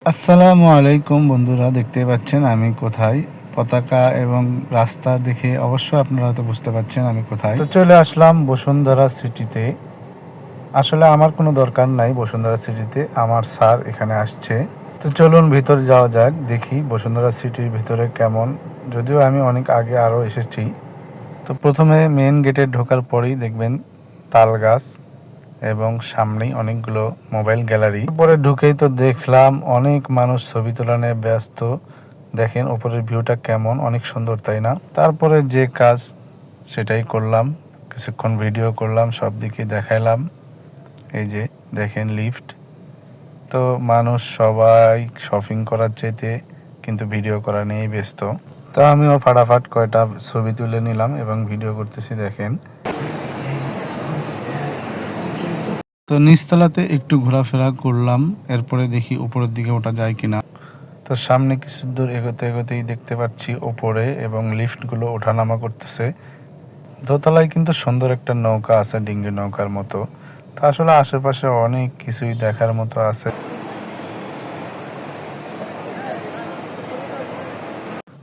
আসসালামু আলাইকুম বন্ধুরা, দেখতে পাচ্ছেন আমি কোথায়। পতাকা এবং রাস্তা দেখে অবশ্য আপনারা হয়তো বুঝতে পারছেন আমি কোথায়। তো চলে আসলাম বসুন্ধরা সিটিতে। আসলে আমার কোনো দরকার নাই বসুন্ধরা সিটিতে, আমার স্যার এখানে আসছে। তো চলুন ভিতর যাওয়া যাক, দেখি বসুন্ধরা সিটির ভিতরে কেমন। যদিও আমি অনেক আগে আরও এসেছি। তো প্রথমে মেন গেটে ঢোকার পরেই দেখবেন তাল গাছ এবং সামনেই অনেকগুলো মোবাইল গ্যালারি। পরে ঢুকেই তো দেখলাম অনেক মানুষ ছবি তোলা নিয়ে ব্যস্ত। দেখেন উপরের ভিউটা কেমন, অনেক সুন্দর তাই না? তারপরে যে কাজ সেটাই করলাম, কিছুক্ষণ ভিডিও করলাম, সব দিকে দেখাইলাম। এই যে দেখেন লিফট। তো মানুষ সবাই শপিং করার চাইতে কিন্তু ভিডিও করা নিয়েই ব্যস্ত। তো আমিও ফাটাফাট কয়টা ছবি তুলে নিলাম এবং ভিডিও করতেছি। দেখেন তো নিচতলাতে একটু ঘোরাফেরা করলাম, এরপরে দেখি উপরের দিকে ওঠা যায় কিনা। তো সামনে কিছু দূর এগোতে এগোতেই দেখতে পাচ্ছি ওপরে এবং লিফটগুলো ওঠানামা করতেছে। দোতলায় কিন্তু সুন্দর একটা নৌকা আছে, ডিঙ্গি নৌকার মতো। তো আসলে আশেপাশে অনেক কিছুই দেখার মতো আছে।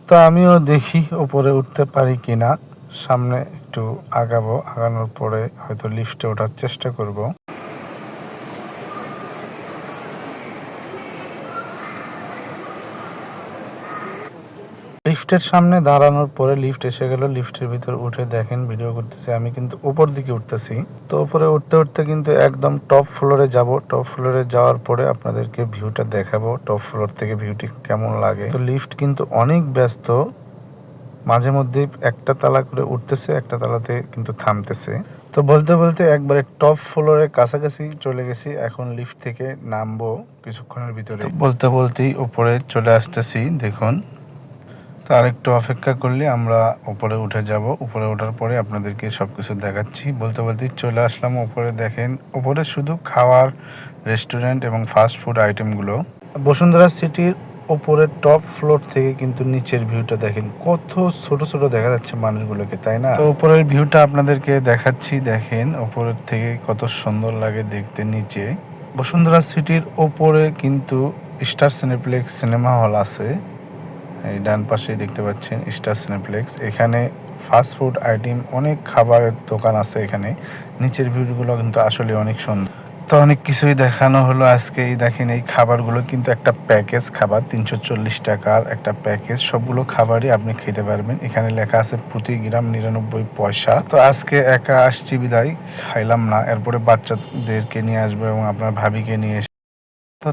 তো আমিও দেখি উপরে উঠতে পারি কিনা। সামনে একটু আগাবো, আগানোর পরে হয়তো লিফটে ওঠার চেষ্টা করব। লিফটের সামনে দাঁড়ানোর পরে লিফট এসে গেল। লিফটের ভিতর উঠে দেখেন ভিডিও করতেছি, আমি কিন্তু উপর দিকে উঠতেছি। তো উপরে উঠতে উঠতে কিন্তু একদম টপ ফ্লোরে যাব। টপ ফ্লোরে যাওয়ার পরে আপনাদেরকে ভিউটা দেখাবো, টপ ফ্লোর থেকে ভিউটি কেমন লাগে। তো লিফট কিন্তু অনেক ব্যস্ত, মাঝে মধ্যে একটা তালা করে উঠতেছে, একটা তালাতে কিন্তু থামতেছে। তো বলতে বলতে একবারে টপ ফ্লোরের কাছাকাছি চলে গেছি। এখন লিফট থেকে নামবো কিছুক্ষণের ভিতরে। বলতে বলতেই উপরে চলে আসতেছি, দেখুন। তো আরেকটু অপেক্ষা করলে আমরা উপরে উঠে যাব। উপরে ওঠার পরে আপনাদেরকে সবকিছু দেখাচ্ছি। বলতে বলতেই চলে আসলাম উপরে। দেখেন উপরে শুধু খাওয়ার রেস্টুরেন্ট এবং ফাস্ট ফুড আইটেমগুলো। বসুন্ধরা সিটির ওপরের টপ ফ্লোর থেকে কিন্তু নিচের ভিউটা দেখেন, কত ছোট ছোট দেখা যাচ্ছে মানুষগুলোকে, তাই না? তো উপরের ভিউটা আপনাদেরকে দেখাচ্ছি। দেখেন উপরের থেকে কত সুন্দর লাগে দেখতে নিচে। বসুন্ধরা সিটির ওপরে কিন্তু স্টার সিনেপ্লেক্স সিনেমা হল আছে। এই ডান পাশে দেখতে পাচ্ছেন স্টার সিনেপ্লেক্স। এখানে ফাস্ট ফুড আইটেম অনেক খাবারের দোকান আছে এখানে। নিচের ভিউগুলো কিন্তু আসলে অনেক সুন্দর। তো অনেক কিছুই দেখানো হলো আজকে। এই দেখেন এই খাবারগুলো কিন্তু একটা প্যাকেজ খাবার, 340 টাকার একটা প্যাকেজ। সবগুলো খাবারই আপনি খেতে পারবেন। এখানে লেখা আছে প্রতি গ্রাম 99 পয়সা। তো আজকে একা আসছি বিদায় খাইলাম না, এরপরে বাচ্চাদেরকে নিয়ে আসবো এবং আপনার ভাবিকে নিয়ে এসে। তো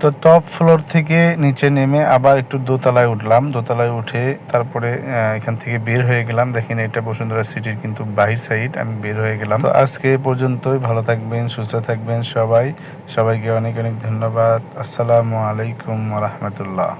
তো টপ ফ্লোর থেকে নিচে নেমে আবার একটু দোতলায় উঠলাম। দোতলায় উঠে তারপরে এখান থেকে বের হয়ে গেলাম। দেখেন এটা বসুন্ধরা সিটির কিন্তু বাহির সাইড। আমি বের হয়ে গেলাম। তো আজকে এ পর্যন্তই। ভালো থাকবেন, সুস্থ থাকবেন সবাই। সবাইকে অনেক অনেক ধন্যবাদ। আসসালামু আলাইকুম ওয়া রাহমাতুল্লাহ।